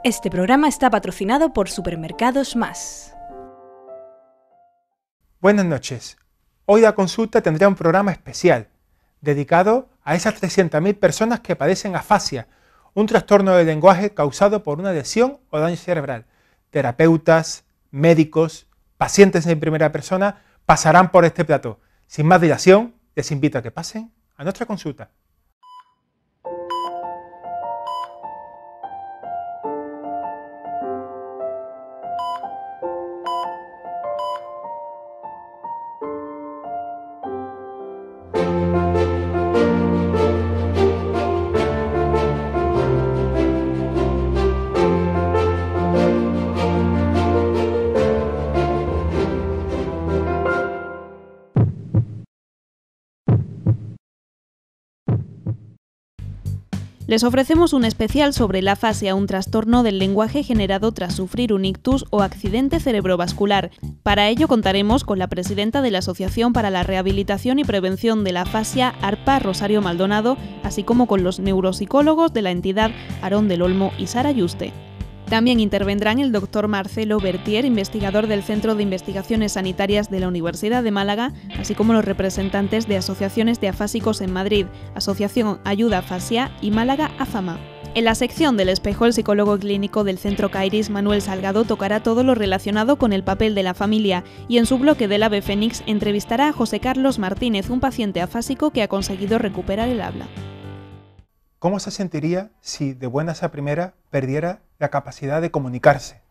Este programa está patrocinado por Supermercados Más. Buenas noches. Hoy la consulta tendrá un programa especial dedicado a esas 300.000 personas que padecen afasia, un trastorno del lenguaje causado por una lesión o daño cerebral. Terapeutas, médicos, pacientes en primera persona pasarán por este plató. Sin más dilación, les invito a que pasen a nuestra consulta. Les ofrecemos un especial sobre la afasia, un trastorno del lenguaje generado tras sufrir un ictus o accidente cerebrovascular. Para ello contaremos con la presidenta de la Asociación para la Rehabilitación y Prevención de la Afasia, ARPA, Rosario Maldonado, así como con los neuropsicólogos de la entidad, Aarón del Olmo y Sara Yuste. También intervendrán el doctor Marcelo Bertier, investigador del Centro de Investigaciones Sanitarias de la Universidad de Málaga, así como los representantes de asociaciones de afásicos en Madrid, Asociación Ayuda Afasia y Málaga AFAMA. En la sección del espejo, el psicólogo clínico del Centro Kairis, Manuel Salgado, tocará todo lo relacionado con el papel de la familia y en su bloque del Ave Fénix entrevistará a José Carlos Martínez, un paciente afásico que ha conseguido recuperar el habla. ¿Cómo se sentiría si de buenas a primeras perdiera la capacidad de comunicarse?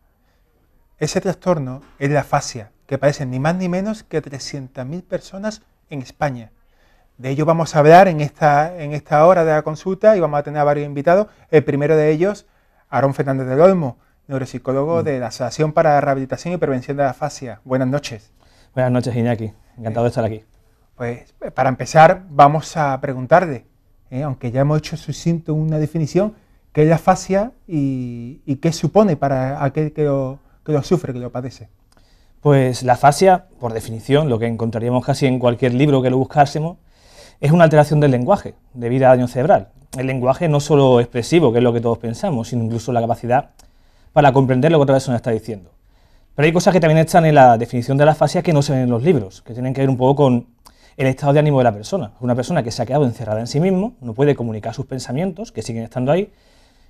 Ese trastorno es la afasia, que padecen ni más ni menos que 300.000 personas en España. De ello vamos a hablar en esta hora de la consulta y vamos a tener a varios invitados. El primero de ellos, Aarón Fernández del Olmo, neuropsicólogo de la Asociación para la Rehabilitación y Prevención de la Afasia. Buenas noches. Buenas noches, Iñaki. Encantado de estar aquí. Pues para empezar vamos a preguntarle, aunque ya hemos hecho sucinto una definición, qué es la afasia y qué supone para aquel que lo sufre, que lo padece. Pues la afasia, por definición, lo que encontraríamos casi en cualquier libro que lo buscásemos, es una alteración del lenguaje debido a daño cerebral. El lenguaje no solo expresivo, que es lo que todos pensamos, sino incluso la capacidad para comprender lo que otra persona está diciendo. Pero hay cosas que también están en la definición de la afasia que no se ven en los libros, que tienen que ver un poco con el estado de ánimo de la persona. Una persona que se ha quedado encerrada en sí mismo, no puede comunicar sus pensamientos, que siguen estando ahí,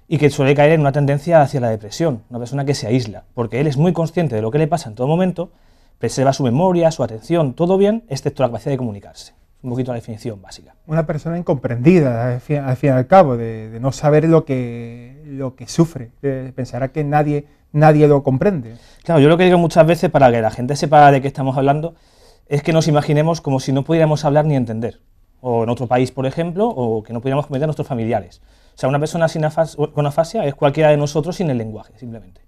y que suele caer en una tendencia hacia la depresión. Una persona que se aísla, porque él es muy consciente de lo que le pasa en todo momento, preserva su memoria, su atención, todo bien, excepto la capacidad de comunicarse. Un poquito la definición básica. Una persona incomprendida, al fin y al cabo, de no saber lo que sufre, pensará que nadie lo comprende. Claro, yo lo que digo muchas veces, para que la gente sepa de qué estamos hablando, es que nos imaginemos como si no pudiéramos hablar ni entender, o en otro país, por ejemplo, o que no pudiéramos comprender a nuestros familiares. O sea, una persona con afasia es cualquiera de nosotros sin el lenguaje, simplemente.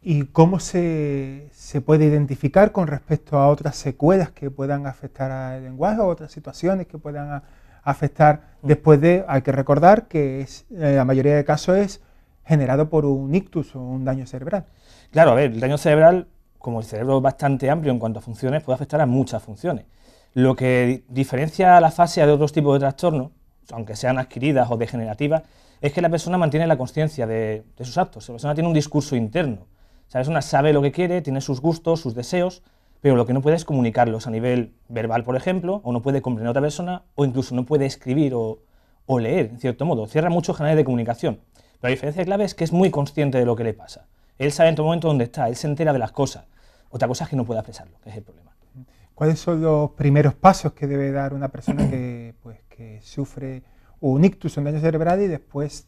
¿Y cómo se puede identificar con respecto a otras secuelas que puedan afectar al lenguaje o otras situaciones que puedan afectar después de? Hay que recordar que la mayoría de casos es generado por un ictus o un daño cerebral. Claro, a ver, el daño cerebral, como el cerebro es bastante amplio en cuanto a funciones, puede afectar a muchas funciones. Lo que diferencia la afasia de otros tipos de trastornos, aunque sean adquiridas o degenerativas, es que la persona mantiene la consciencia de sus actos. La persona tiene un discurso interno. O sea, la persona sabe lo que quiere, tiene sus gustos, sus deseos, pero lo que no puede es comunicarlos a nivel verbal, por ejemplo, o no puede comprender a otra persona, o incluso no puede escribir o leer, en cierto modo. Cierra muchos canales de comunicación. Pero la diferencia clave es que es muy consciente de lo que le pasa. Él sabe en todo momento dónde está, él se entera de las cosas. Otra cosa es que no puede expresarlo, que es el problema. ¿Cuáles son los primeros pasos que debe dar una persona que sufre un ictus, un daño cerebral, y después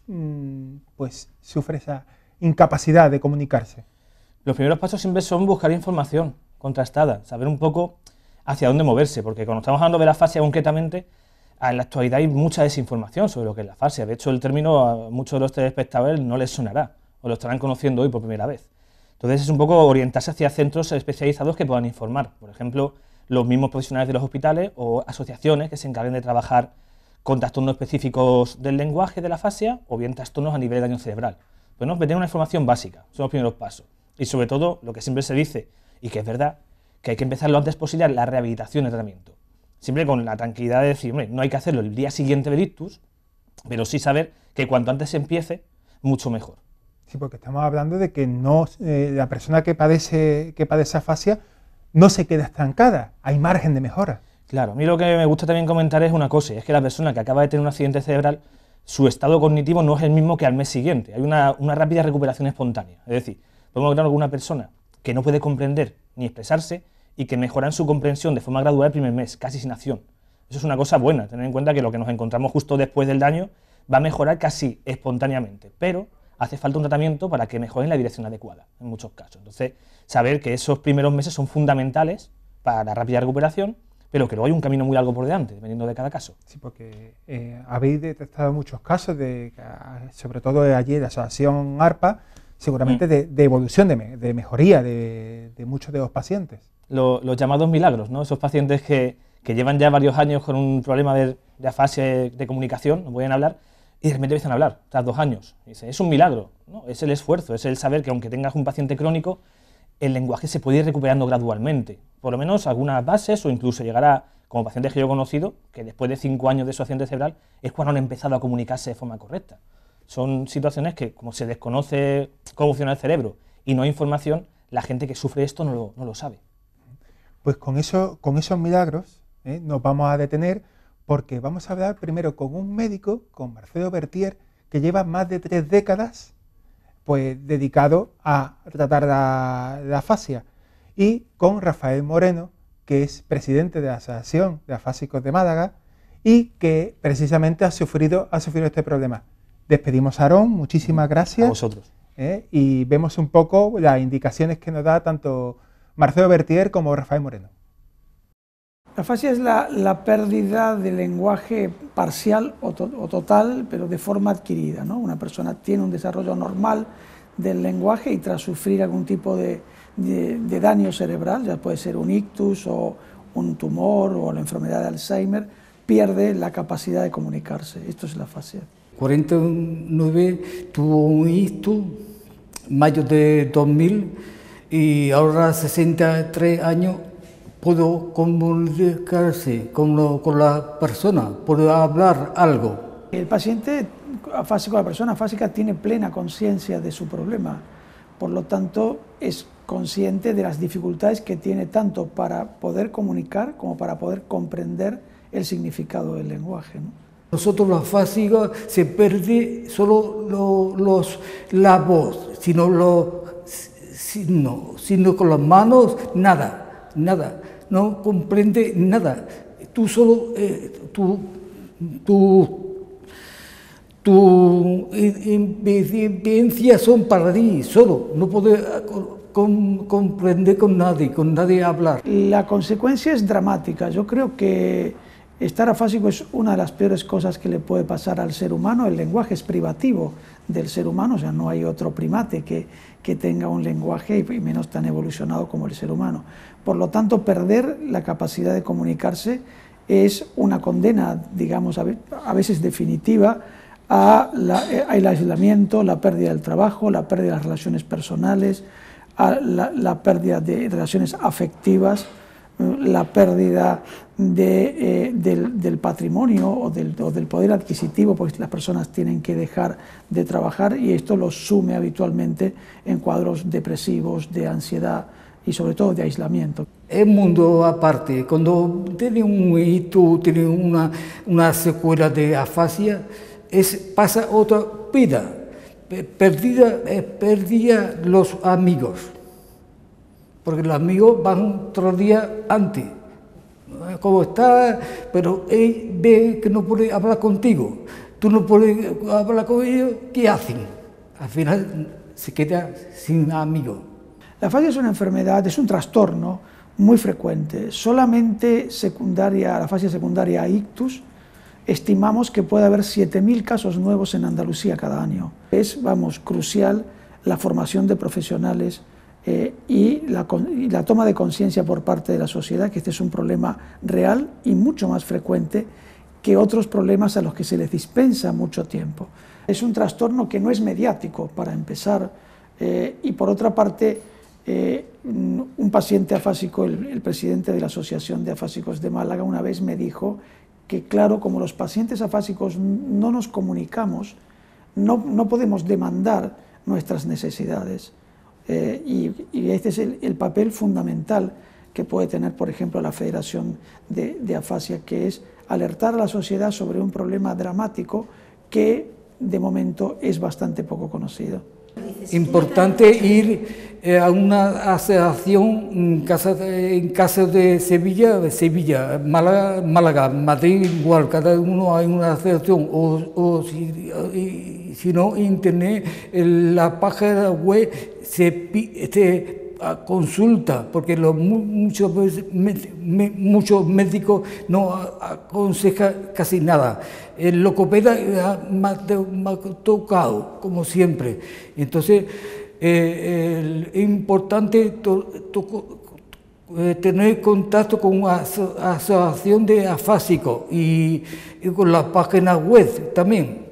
sufre esa incapacidad de comunicarse? Los primeros pasos siempre son buscar información contrastada, saber un poco hacia dónde moverse, porque cuando estamos hablando de la afasia concretamente, en la actualidad hay mucha desinformación sobre lo que es la afasia. De hecho, el término a muchos de los telespectadores no les sonará, o lo estarán conociendo hoy por primera vez. Entonces es un poco orientarse hacia centros especializados que puedan informar. Por ejemplo, los mismos profesionales de los hospitales o asociaciones que se encarguen de trabajar con trastornos específicos del lenguaje de la afasia o bien trastornos a nivel de daño cerebral. Bueno, tener una información básica, son los primeros pasos. Y sobre todo, lo que siempre se dice, y que es verdad, que hay que empezar lo antes posible la rehabilitación y el tratamiento. Siempre con la tranquilidad de decir, hombre, no hay que hacerlo el día siguiente del ictus, pero sí saber que cuanto antes se empiece, mucho mejor. Sí, porque estamos hablando de que no, la persona que padece afasia no se queda estancada, hay margen de mejora. Claro, a mí lo que me gusta también comentar es una cosa, y es que la persona que acaba de tener un accidente cerebral, su estado cognitivo no es el mismo que al mes siguiente, hay una rápida recuperación espontánea. Es decir, podemos hablar de alguna persona que no puede comprender ni expresarse y que mejora en su comprensión de forma gradual el primer mes, casi sin acción. Eso es una cosa buena, tener en cuenta que lo que nos encontramos justo después del daño va a mejorar casi espontáneamente, pero hace falta un tratamiento para que mejore en la dirección adecuada, en muchos casos. Entonces, saber que esos primeros meses son fundamentales para la rápida recuperación, pero que luego hay un camino muy largo por delante, dependiendo de cada caso. Sí, porque habéis detectado muchos casos, sobre todo allí de la asociación ARPA, seguramente de evolución, de mejoría de muchos de los pacientes. Los llamados milagros, ¿no? Esos pacientes que llevan ya varios años con un problema de afasia de comunicación, no pueden hablar, y de repente empiezan a hablar, tras 2 años. Y dice, es un milagro, ¿no? Es el esfuerzo, es el saber que aunque tengas un paciente crónico, el lenguaje se puede ir recuperando gradualmente. Por lo menos algunas bases, o incluso llegar a, como pacientes que yo he conocido, que después de 5 años de su accidente cerebral, es cuando han empezado a comunicarse de forma correcta. Son situaciones que, como se desconoce cómo funciona el cerebro y no hay información, la gente que sufre esto no lo sabe. Pues con esos milagros nos vamos a detener, porque vamos a hablar primero con un médico, con Marcelo Bertier, que lleva más de 3 décadas pues, dedicado a tratar la afasia, y con Rafael Moreno, que es presidente de la Asociación de Afásicos de Málaga y que precisamente ha sufrido este problema. Despedimos a Aarón, muchísimas gracias. A vosotros. Y vemos un poco las indicaciones que nos da tanto Marcelo Bertier como Rafael Moreno. La afasia es la pérdida de lenguaje parcial o total, pero de forma adquirida, ¿no? Una persona tiene un desarrollo normal del lenguaje y tras sufrir algún tipo de daño cerebral, ya puede ser un ictus o un tumor o la enfermedad de Alzheimer, pierde la capacidad de comunicarse. Esto es la afasia. 49 tuvo un ictus, mayo de 2000, y ahora 63 años. Puedo comunicarse con la persona, puedo hablar algo. El paciente afásico, la persona afásica, tiene plena conciencia de su problema, por lo tanto es consciente de las dificultades que tiene tanto para poder comunicar como para poder comprender el significado del lenguaje, ¿no? Nosotros los afásicos se pierde solo la voz, sino con las manos nada. No comprende nada. Tú solo, tu experiencia son para ti, solo. No puedes comprender con nadie hablar. La consecuencia es dramática. Yo creo que estar afásico es una de las peores cosas que le puede pasar al ser humano. El lenguaje es privativo del ser humano, o sea, no hay otro primate que tenga un lenguaje y menos tan evolucionado como el ser humano. Por lo tanto, perder la capacidad de comunicarse es una condena, digamos, a veces definitiva, al aislamiento, la pérdida del trabajo, la pérdida de las relaciones personales, la pérdida de relaciones afectivas, la pérdida del patrimonio o del poder adquisitivo, porque las personas tienen que dejar de trabajar y esto los sume habitualmente en cuadros depresivos, de ansiedad y sobre todo de aislamiento. Es un mundo aparte. Cuando tiene un hito, tiene una secuela de afasia, pasa otra vida. Perdía los amigos. Porque los amigos van otro día antes. ¿Cómo está? Pero él ve que no puede hablar contigo. Tú no puedes hablar con ellos, ¿qué hacen? Al final se queda sin amigos. La afasia es una enfermedad, es un trastorno muy frecuente. Solamente la afasia secundaria a ictus, estimamos que puede haber 7.000 casos nuevos en Andalucía cada año. Es, crucial la formación de profesionales y la toma de conciencia por parte de la sociedad que este es un problema real y mucho más frecuente que otros problemas a los que se les dispensa mucho tiempo. Es un trastorno que no es mediático, para empezar, y por otra parte, un paciente afásico, el presidente de la Asociación de Afásicos de Málaga, una vez me dijo que, claro, como los pacientes afásicos no nos comunicamos, no podemos demandar nuestras necesidades. Y este es el papel fundamental que puede tener, por ejemplo, la Federación de Afasia, que es alertar a la sociedad sobre un problema dramático que de momento es bastante poco conocido. Importante ir a una asociación en caso de Sevilla, Málaga, Madrid, igual, cada uno hay una asociación, o si no, internet, en la página web se consulta, porque muchos médicos no aconsejan casi nada. El logopeda me ha tocado, como siempre. Entonces, es importante tener contacto con una asociación de afásicos y con la página web también.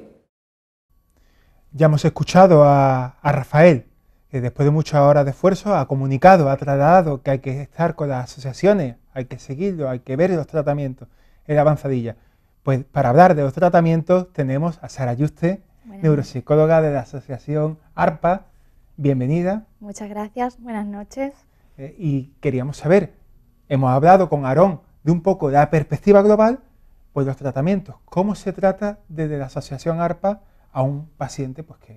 Ya hemos escuchado a Rafael, que después de muchas horas de esfuerzo ha comunicado, ha trasladado que hay que estar con las asociaciones, hay que seguirlo, hay que ver los tratamientos en la avanzadilla. Pues para hablar de los tratamientos tenemos a Sara Yuste, neuropsicóloga de la asociación ARPA. Bienvenida. Muchas gracias, buenas noches. Y queríamos saber, hemos hablado con Aarón de un poco de la perspectiva global, pues los tratamientos, cómo se trata desde la asociación ARPA a un paciente pues que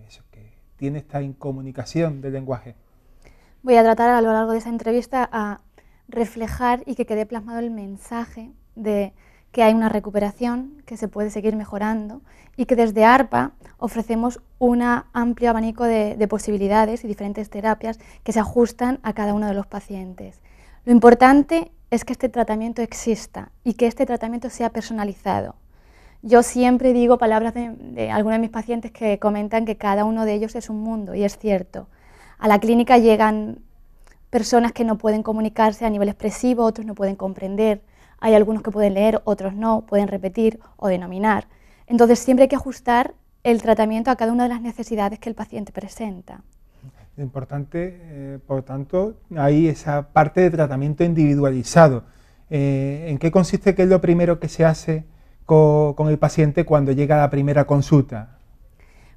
tiene esta incomunicación del lenguaje. Voy a tratar a lo largo de esta entrevista a reflejar y que quede plasmado el mensaje de que hay una recuperación, que se puede seguir mejorando y que desde ARPA ofrecemos un amplio abanico de posibilidades y diferentes terapias que se ajustan a cada uno de los pacientes. Lo importante es que este tratamiento exista y que este tratamiento sea personalizado. Yo siempre digo palabras de algunos de mis pacientes que comentan que cada uno de ellos es un mundo, y es cierto. A la clínica llegan personas que no pueden comunicarse a nivel expresivo, otros no pueden comprender, hay algunos que pueden leer, otros no, pueden repetir o denominar. Entonces siempre hay que ajustar el tratamiento a cada una de las necesidades que el paciente presenta. Importante, por tanto, hay esa parte de tratamiento individualizado. ¿En qué consiste? ¿Qué es lo primero que se hace con el paciente cuando llega a la primera consulta?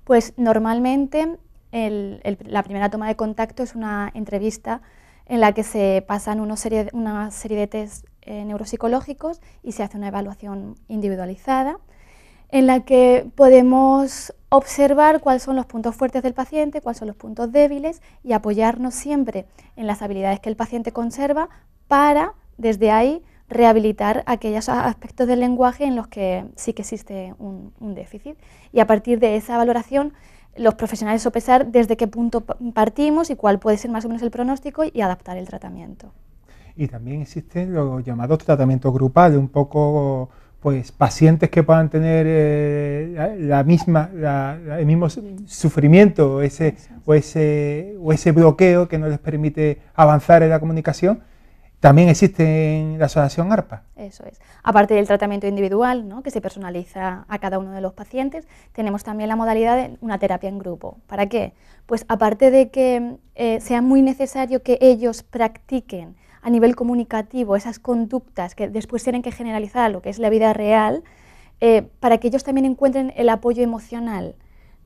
Pues normalmente la primera toma de contacto es una entrevista en la que se pasan una serie de test neuropsicológicos y se hace una evaluación individualizada en la que podemos observar cuáles son los puntos fuertes del paciente, cuáles son los puntos débiles y apoyarnos siempre en las habilidades que el paciente conserva para, desde ahí, rehabilitar aquellos aspectos del lenguaje en los que sí que existe un déficit. Y a partir de esa valoración, los profesionales sopesar desde qué punto partimos y cuál puede ser más o menos el pronóstico y adaptar el tratamiento. Y también existen los llamados tratamientos grupales, un poco pues pacientes que puedan tener el mismo sufrimiento o ese bloqueo que no les permite avanzar en la comunicación. También existe en la asociación ARPA. Eso es. Aparte del tratamiento individual, ¿no?, que se personaliza a cada uno de los pacientes, tenemos también la modalidad de una terapia en grupo. ¿Para qué? Pues aparte de que sea muy necesario que ellos practiquen a nivel comunicativo esas conductas que después tienen que generalizar a lo que es la vida real, para que ellos también encuentren el apoyo emocional.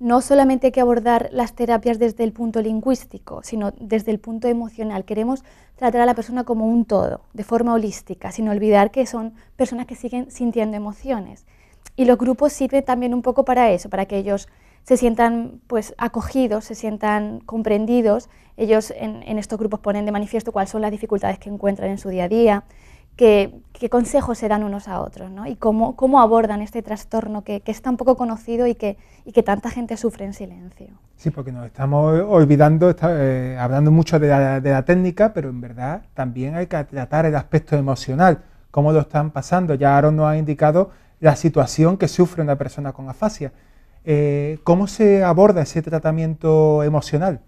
No solamente hay que abordar las terapias desde el punto lingüístico, sino desde el punto emocional. Queremos tratar a la persona como un todo, de forma holística, sin olvidar que son personas que siguen sintiendo emociones. Y los grupos sirven también un poco para eso, para que ellos se sientan pues acogidos, se sientan comprendidos. Ellos en estos grupos ponen de manifiesto cuáles son las dificultades que encuentran en su día a día, qué consejos se dan unos a otros, ¿no? Y cómo abordan este trastorno que es tan poco conocido y que tanta gente sufre en silencio. Sí, porque nos estamos olvidando, hablando mucho de la técnica, pero en verdad también hay que tratar el aspecto emocional, cómo lo están pasando. Ya Aarón nos ha indicado la situación que sufre una persona con afasia. ¿Cómo se aborda ese tratamiento emocional?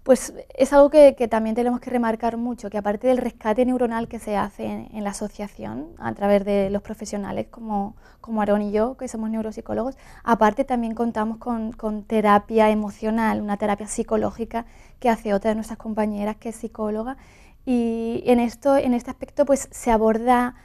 Pues es algo que también tenemos que remarcar mucho, que aparte del rescate neuronal que se hace en la asociación a través de los profesionales como Aarón y yo, que somos neuropsicólogos, aparte también contamos con terapia emocional, una terapia psicológica que hace otra de nuestras compañeras que es psicóloga, y en este aspecto pues se aborda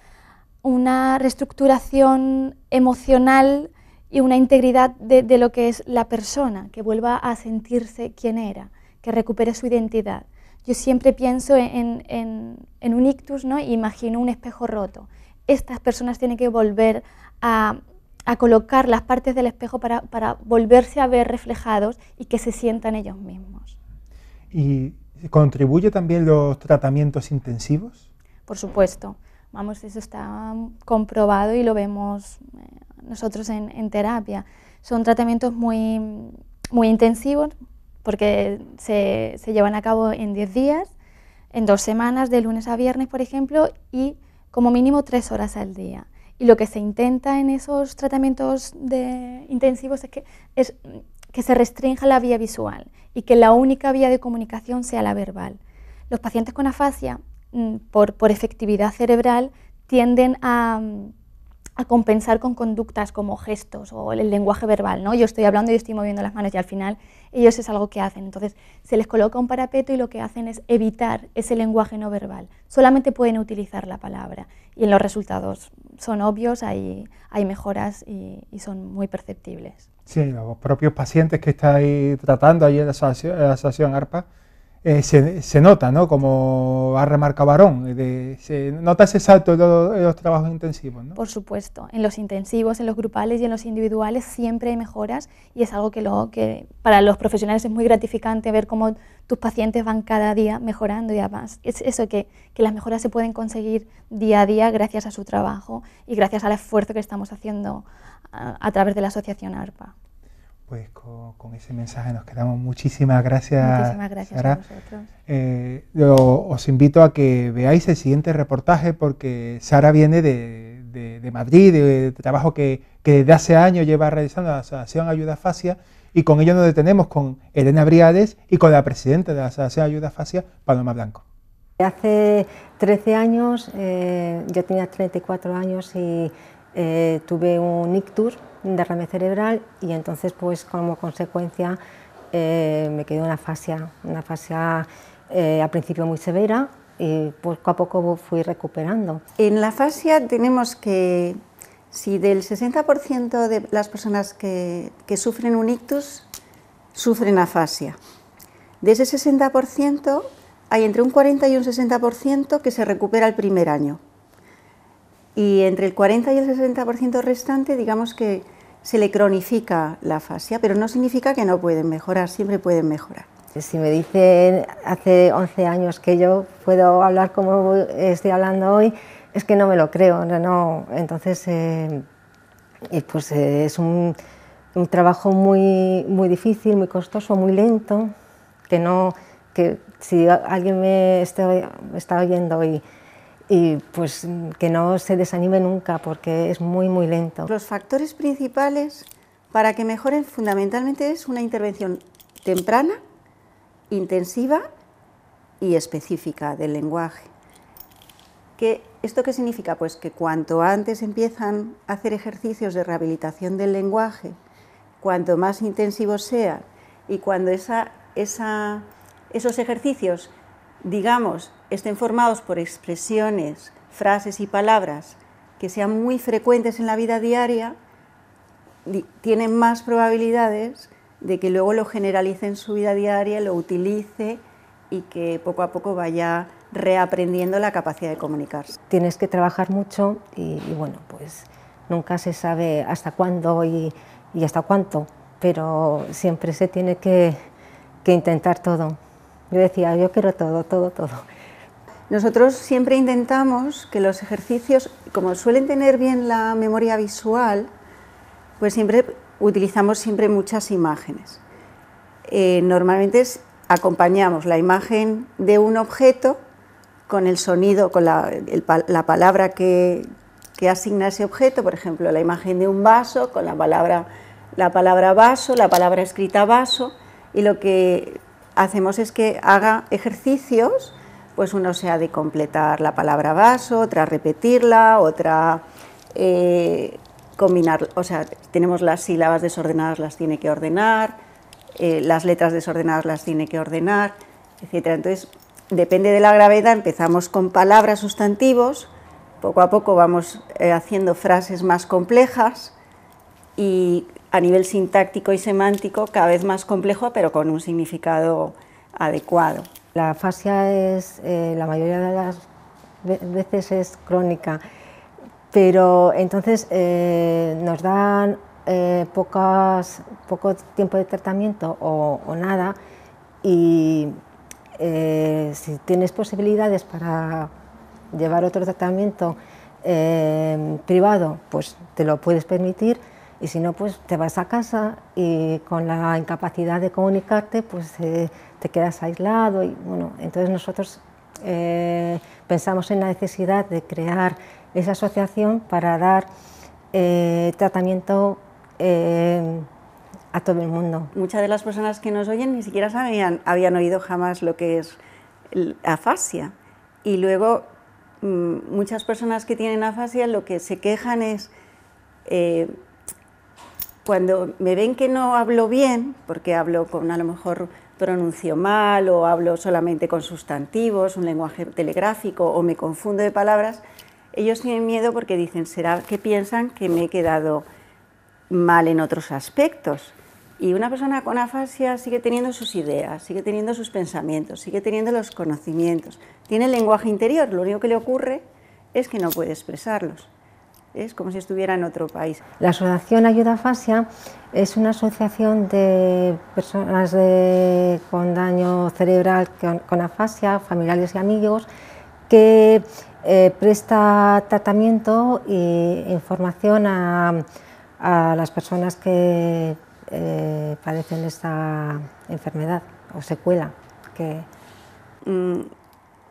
una reestructuración emocional y una integridad de lo que es la persona, que vuelva a sentirse quien era, que recupere su identidad. Yo siempre pienso en un ictus, ¿no? E imagino un espejo roto. Estas personas tienen que volver a colocar las partes del espejo para volverse a ver reflejados y que se sientan ellos mismos. ¿Y contribuye también los tratamientos intensivos? Por supuesto, vamos, eso está comprobado y lo vemos nosotros en terapia. Son tratamientos muy intensivos porque se llevan a cabo en 10 días, en 2 semanas, de lunes a viernes, por ejemplo, y como mínimo 3 horas al día. Y lo que se intenta en esos tratamientos intensivos es que se restrinja la vía visual y que la única vía de comunicación sea la verbal. Los pacientes con afasia, por efectividad cerebral, tienden a compensar con conductas como gestos o el lenguaje verbal, ¿no? Yo estoy hablando y estoy moviendo las manos y al final ellos es algo que hacen. Entonces se les coloca un parapeto y lo que hacen es evitar ese lenguaje no verbal. Solamente pueden utilizar la palabra y en los resultados son obvios, hay mejoras y son muy perceptibles. Sí, los propios pacientes que estáis tratando ahí en la asociación ARPA, se nota, ¿no? Como ha remarcado Aarón, se nota ese salto en los trabajos intensivos, ¿no? Por supuesto, en los intensivos, en los grupales y en los individuales siempre hay mejoras y es algo que para los profesionales es muy gratificante ver cómo tus pacientes van cada día mejorando y además es eso que las mejoras se pueden conseguir día a día gracias a su trabajo y gracias al esfuerzo que estamos haciendo a través de la asociación ARPA. Pues con ese mensaje nos quedamos. Muchísimas gracias. Muchísimas gracias Sara. A vosotros. Os invito a que veáis el siguiente reportaje porque Sara viene de Madrid, de trabajo que desde hace años lleva realizando la Asociación Ayuda Afasia, y con ello nos detenemos con Elena Briades y con la presidenta de la Asociación Ayuda Afasia, Paloma Blanco. Hace 13 años, yo tenía 34 años y tuve un ictus, un derrame cerebral, y entonces pues como consecuencia me quedó una afasia al principio muy severa y poco a poco fui recuperando. En la afasia tenemos que, si del 60% de las personas que sufren un ictus sufren afasia, de ese 60% hay entre un 40 y un 60% que se recupera el primer año. Y entre el 40 y el 60% restante, digamos que se le cronifica la afasia, pero no significa que no pueden mejorar, siempre pueden mejorar. Si me dicen hace 11 años que yo puedo hablar como estoy hablando hoy, es que no me lo creo, no. Entonces pues es un trabajo muy difícil, muy costoso, muy lento, que si alguien me está oyendo y pues que no se desanime nunca porque es muy lento. Los factores principales para que mejoren fundamentalmente es una intervención temprana, intensiva y específica del lenguaje. ¿Esto qué significa? Pues que cuanto antes empiezan a hacer ejercicios de rehabilitación del lenguaje, cuanto más intensivos sean y cuando esos ejercicios, digamos, estén formados por expresiones, frases y palabras que sean muy frecuentes en la vida diaria, tienen más probabilidades de que luego lo generalice en su vida diaria, lo utilice y que poco a poco vaya reaprendiendo la capacidad de comunicarse. Tienes que trabajar mucho y bueno, pues nunca se sabe hasta cuándo y hasta cuánto, pero siempre se tiene que intentar todo. Yo decía, yo quiero todo. Nosotros siempre intentamos que los ejercicios, como suelen tener bien la memoria visual, pues siempre utilizamos muchas imágenes. Normalmente acompañamos la imagen de un objeto con el sonido, con la palabra que asigna ese objeto, por ejemplo, la imagen de un vaso con la palabra vaso, la palabra escrita vaso, y lo que hacemos es que haga ejercicios, pues uno sea de completar la palabra vaso, otra repetirla, otra combinar, o sea, tenemos las sílabas desordenadas, las tiene que ordenar, las letras desordenadas las tiene que ordenar, etcétera. Entonces, depende de la gravedad, empezamos con palabras, sustantivos, poco a poco vamos haciendo frases más complejas y a nivel sintáctico y semántico cada vez más complejo, pero con un significado adecuado. La afasia es, la mayoría de las veces es crónica, pero entonces nos dan poco tiempo de tratamiento o nada, y si tienes posibilidades para llevar otro tratamiento privado, pues te lo puedes permitir, y si no, pues te vas a casa y con la incapacidad de comunicarte, pues te quedas aislado. Y bueno, entonces nosotros pensamos en la necesidad de crear esa asociación para dar tratamiento a todo el mundo. Muchas de las personas que nos oyen ni siquiera habían oído jamás lo que es afasia, y luego muchas personas que tienen afasia lo que se quejan es cuando me ven que no hablo bien, porque hablo con, a lo mejor pronuncio mal o hablo solamente con sustantivos, un lenguaje telegráfico, o me confundo de palabras, ellos tienen miedo porque dicen, ¿será que piensan que me he quedado mal en otros aspectos? Y una persona con afasia sigue teniendo sus ideas, sigue teniendo sus pensamientos, sigue teniendo los conocimientos, tiene el lenguaje interior, lo único que le ocurre es que no puede expresarlos. Es como si estuviera en otro país. La Asociación Ayuda Afasia es una asociación de personas con daño cerebral con afasia, familiares y amigos, que presta tratamiento e información a las personas que padecen esta enfermedad o secuela.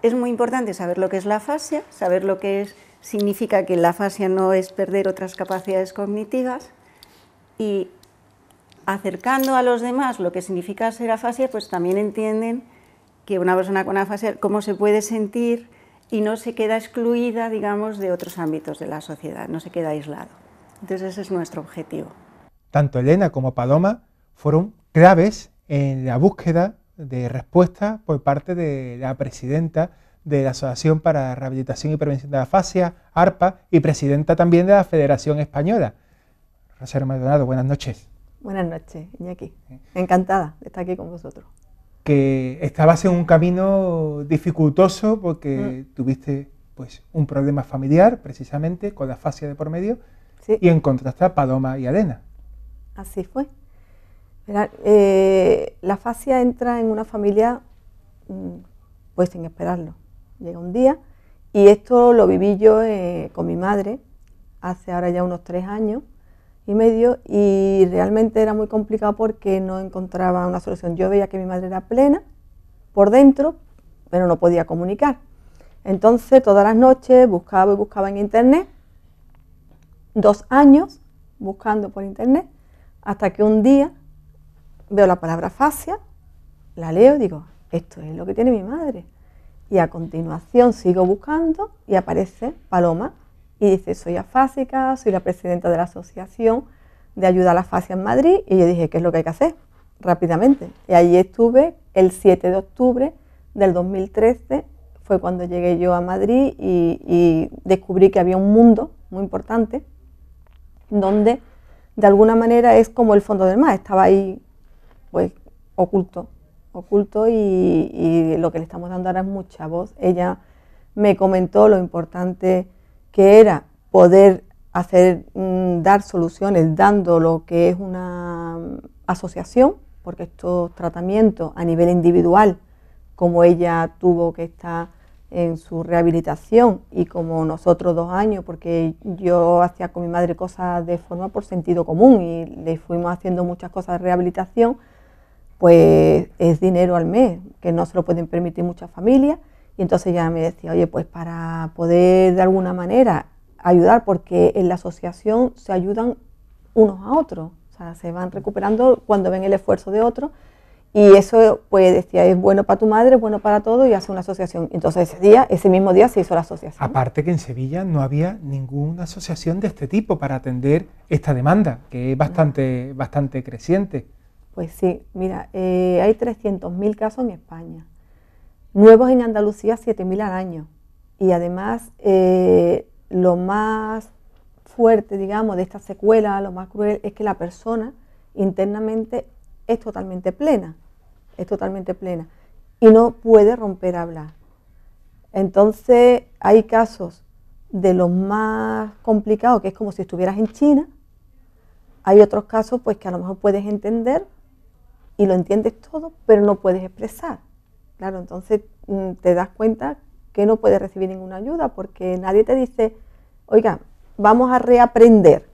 Es muy importante saber lo que es la afasia, saber lo que significa que la afasia no es perder otras capacidades cognitivas, y acercando a los demás lo que significa ser afasia, pues también entienden que una persona con afasia cómo se puede sentir y no se queda excluida, digamos, de otros ámbitos de la sociedad, no se queda aislado. Entonces ese es nuestro objetivo. Tanto Elena como Paloma fueron claves en la búsqueda de respuesta por parte de la presidenta de la Asociación para la Rehabilitación y Prevención de la Afasia, ARPA, y presidenta también de la Federación Española. Rosario Maldonado, buenas noches. Buenas noches, Iñaki. Encantada de estar aquí con vosotros. Que estabas en un camino dificultoso porque tuviste pues, un problema familiar, precisamente, con la afasia de por medio, sí, y encontraste a Paloma y a Elena. Así fue. Mirad, la afasia entra en una familia pues sin esperarlo. Llega un día, y esto lo viví yo con mi madre hace ahora ya unos 3 años y medio, y realmente era muy complicado porque no encontraba una solución. Yo veía que mi madre era plena por dentro, pero no podía comunicar. Entonces todas las noches buscaba y buscaba en internet, 2 años buscando por internet, hasta que un día veo la palabra afasia, la leo y digo, esto es lo que tiene mi madre. Y a continuación sigo buscando y aparece Paloma y dice, soy afásica, soy la presidenta de la Asociación de Ayuda a la Afasia en Madrid. Y yo dije, ¿qué es lo que hay que hacer? Rápidamente. Y allí estuve el 7 de octubre del 2013, fue cuando llegué yo a Madrid y descubrí que había un mundo muy importante donde de alguna manera es como el fondo del mar, estaba ahí pues oculto, y lo que le estamos dando ahora es mucha voz. Ella me comentó lo importante que era poder dar soluciones dando lo que es una asociación, porque estos tratamientos a nivel individual, como ella tuvo que estar en su rehabilitación y como nosotros 2 años, porque yo hacía con mi madre cosas de forma por sentido común y le fuimos haciendo muchas cosas de rehabilitación, pues es dinero al mes, que no se lo pueden permitir muchas familias. Y entonces ya me decía, oye, pues para poder de alguna manera ayudar, porque en la asociación se ayudan unos a otros, o sea, se van recuperando cuando ven el esfuerzo de otros, y eso, pues decía, es bueno para tu madre, es bueno para todo, y hace una asociación. Entonces ese mismo día se hizo la asociación. Aparte que en Sevilla no había ninguna asociación de este tipo para atender esta demanda, que es bastante creciente. Pues sí, mira, hay 300.000 casos en España, nuevos en Andalucía 7.000 al año, y además lo más fuerte, digamos, de esta secuela, lo más cruel, es que la persona internamente es totalmente plena y no puede romper a hablar. Entonces hay casos de los más complicados, que es como si estuvieras en China. Hay otros casos pues que a lo mejor puedes entender y lo entiendes todo, pero no puedes expresar. Claro, entonces te das cuenta que no puedes recibir ninguna ayuda porque nadie te dice, oiga, vamos a reaprender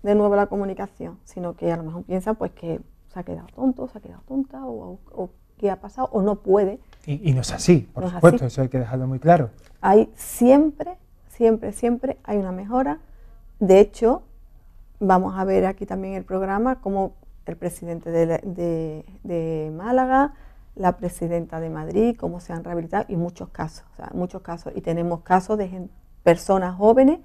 de nuevo la comunicación, sino que a lo mejor piensa pues que se ha quedado tonto, se ha quedado tonta o qué ha pasado o no puede. Y no es así, por supuesto, eso hay que dejarlo muy claro. Hay siempre hay una mejora. De hecho, vamos a ver aquí también el programa como el presidente de Málaga, la presidenta de Madrid, cómo se han rehabilitado y muchos casos. Y tenemos casos de personas jóvenes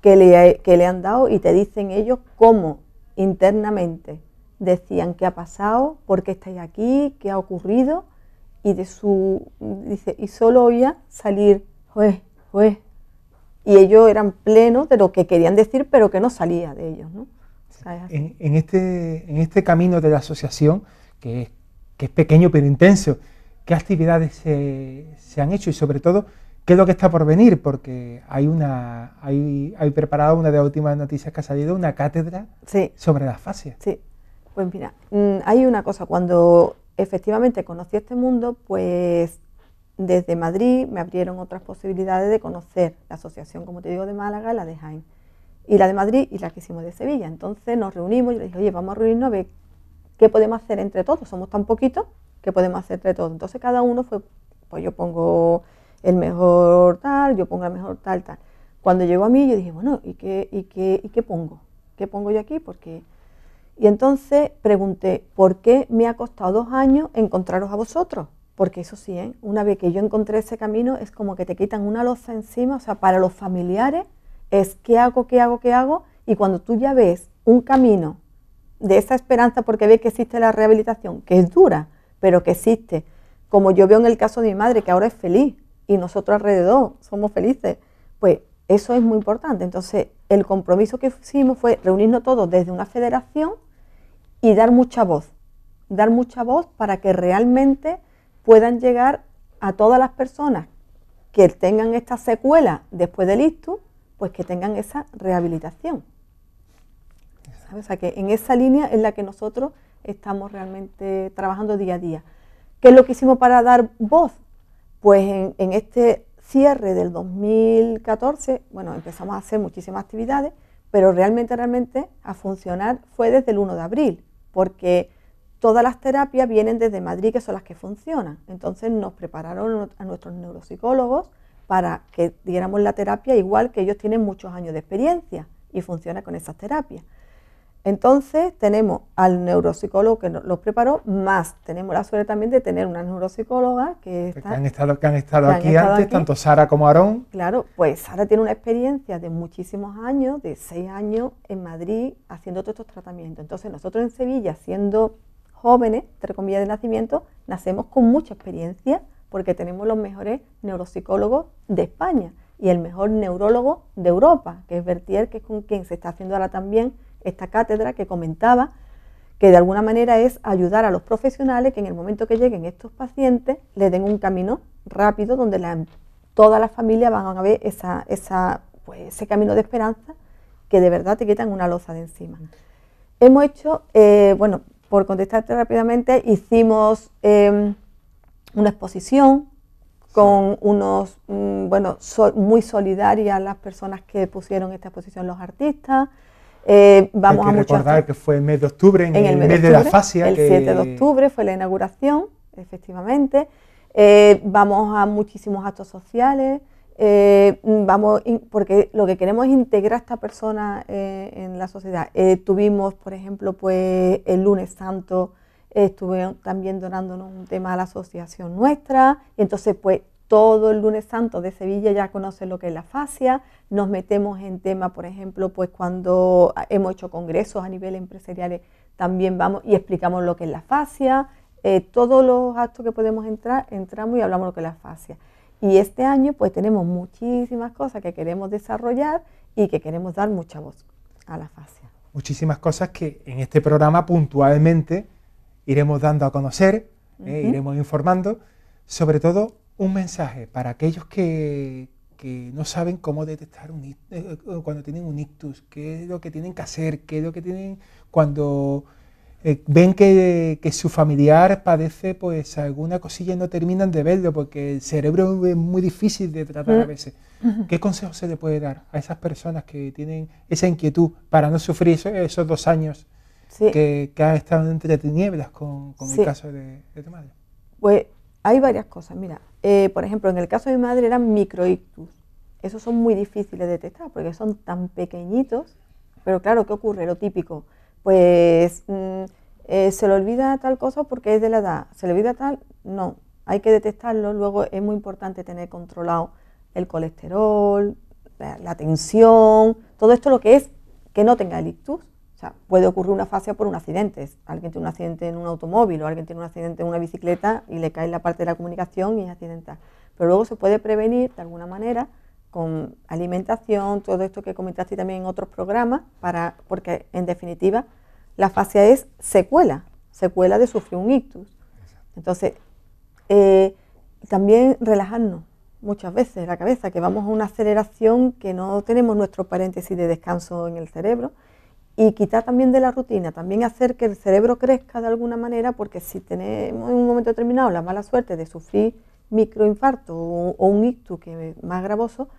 que le han dado y te dicen ellos cómo internamente decían qué ha pasado, por qué estáis aquí, qué ha ocurrido, y dice, y solo oía salir, juez, y ellos eran plenos de lo que querían decir, pero que no salía de ellos, ¿no? O sea, en este camino de la asociación, que es pequeño pero intenso, ¿qué actividades se han hecho y sobre todo qué es lo que está por venir? Porque hay preparada una de las últimas noticias que ha salido, una cátedra sobre la fascia. Sí, pues mira, hay una cosa, cuando efectivamente conocí este mundo, pues desde Madrid me abrieron otras posibilidades de conocer la asociación, como te digo, de Málaga, la de Jaén, y la de Madrid y la que hicimos de Sevilla. Entonces nos reunimos y le dije, oye, vamos a reunirnos a ver qué podemos hacer entre todos, somos tan poquitos, ¿qué podemos hacer entre todos? Entonces cada uno fue, pues yo pongo el mejor tal, yo pongo el mejor tal. Cuando llegó a mí yo dije, bueno, ¿y qué pongo? ¿Qué pongo yo aquí? Porque... Y entonces pregunté, ¿por qué me ha costado 2 años encontraros a vosotros? Porque eso sí, una vez que yo encontré ese camino es como que te quitan una losa encima, o sea, para los familiares es ¿qué hago? Y cuando tú ya ves un camino de esa esperanza, porque ves que existe la rehabilitación, que es dura, pero que existe, como yo veo en el caso de mi madre, que ahora es feliz, y nosotros alrededor somos felices, pues eso es muy importante. Entonces el compromiso que hicimos fue reunirnos todos desde una federación y dar mucha voz para que realmente puedan llegar a todas las personas que tengan esta secuela después del ictus, pues que tengan esa rehabilitación. ¿Sabes? O sea, que en esa línea es la que nosotros estamos realmente trabajando día a día. ¿Qué es lo que hicimos para dar voz? Pues en este cierre del 2014, bueno, empezamos a hacer muchísimas actividades, pero realmente a funcionar fue desde el 1 de abril, porque todas las terapias vienen desde Madrid, que son las que funcionan. Entonces nos prepararon a nuestros neuropsicólogos para que diéramos la terapia igual que ellos tienen muchos años de experiencia y funciona con esas terapias. Entonces tenemos al neuropsicólogo que los preparó, más tenemos la suerte también de tener una neuropsicóloga que han estado aquí antes, tanto Sara como Aarón. Claro, pues Sara tiene una experiencia de muchísimos años, de 6 años en Madrid, haciendo todos estos tratamientos. Entonces nosotros en Sevilla, siendo jóvenes, entre comillas, de nacimiento, nacemos con mucha experiencia porque tenemos los mejores neuropsicólogos de España y el mejor neurólogo de Europa, que es Bertier, que es con quien se está haciendo ahora también esta cátedra que comentaba, que de alguna manera es ayudar a los profesionales que en el momento que lleguen estos pacientes les den un camino rápido donde todas las familias van a ver ese camino de esperanza que de verdad te quitan una losa de encima. Hemos hecho, bueno, por contestarte rápidamente, hicimos una exposición con unos, muy solidarias las personas que pusieron esta exposición, los artistas. Vamos a recordar que fue el mes de octubre, en el mes de la fascia. El 7 de octubre fue la inauguración, efectivamente. Vamos a muchísimos actos sociales, porque lo que queremos es integrar a esta persona en la sociedad. Tuvimos, por ejemplo, pues el lunes santo, estuvieron también donándonos un tema a la asociación nuestra, y entonces pues todo el lunes santo de Sevilla ya conocen lo que es la fascia. Nos metemos en tema, por ejemplo, pues cuando hemos hecho congresos a nivel empresarial, también vamos y explicamos lo que es la fascia. Todos los actos que podemos entramos y hablamos lo que es la fascia. Y este año pues tenemos muchísimas cosas que queremos desarrollar y que queremos dar mucha voz a la fascia. Muchísimas cosas que en este programa puntualmente iremos dando a conocer, iremos informando, sobre todo un mensaje para aquellos que no saben cómo detectar cuando tienen un ictus, qué es lo que tienen que hacer, qué es lo que tienen cuando ven que su familiar padece pues alguna cosilla y no terminan de verlo porque el cerebro es muy difícil de tratar a veces. ¿Qué consejo se le puede dar a esas personas que tienen esa inquietud para no sufrir esos 2 años que han estado entre tinieblas con el caso de tu madre? Pues hay varias cosas. Mira, por ejemplo, en el caso de mi madre eran microictus. Esos son muy difíciles de detectar porque son tan pequeñitos, pero claro, ¿qué ocurre? Lo típico, pues se le olvida tal cosa porque es de la edad, se le olvida tal, no, hay que detectarlo. Luego es muy importante tener controlado el colesterol, la tensión, todo esto lo que es que no tenga el ictus. O sea, puede ocurrir una fascia por un accidente, alguien tiene un accidente en un automóvil o alguien tiene un accidente en una bicicleta y le cae la parte de la comunicación y es accidental. Pero luego se puede prevenir de alguna manera con alimentación, todo esto que comentaste también en otros programas, porque en definitiva la fascia es secuela de sufrir un ictus. Entonces, también relajarnos muchas veces la cabeza, que vamos a una aceleración que no tenemos nuestro paréntesis de descanso en el cerebro, y quitar también de la rutina, también hacer que el cerebro crezca de alguna manera, porque si tenemos en un momento determinado la mala suerte de sufrir microinfarto o un ictus que es más gravoso,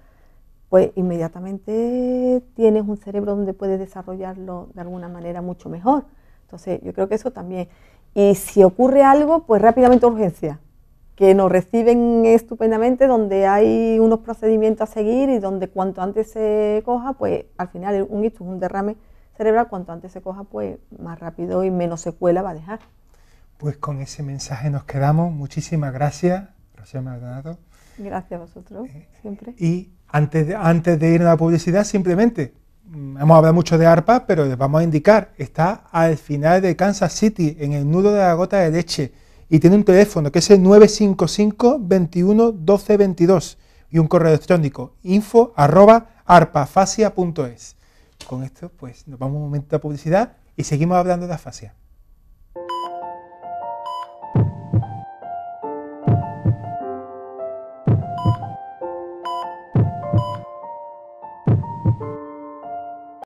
pues inmediatamente tienes un cerebro donde puedes desarrollarlo de alguna manera mucho mejor. Entonces yo creo que eso también. Y si ocurre algo, pues rápidamente urgencia, que nos reciben estupendamente, donde hay unos procedimientos a seguir y donde cuanto antes se coja, pues al final un ictus, un derrame cerebral, cuanto antes se coja, pues más rápido y menos secuela va a dejar. Pues con ese mensaje nos quedamos. Muchísimas gracias, Rocío Maldonado. Gracias a vosotros, siempre. Y antes de ir a la publicidad, simplemente, hemos hablado mucho de ARPA, pero les vamos a indicar, está al final de Kansas City, en el nudo de la gota de leche, y tiene un teléfono que es el 955 21 12 22 y un correo electrónico info@arpafasia.es. Con esto, pues nos vamos un momento a publicidad y seguimos hablando de afasia.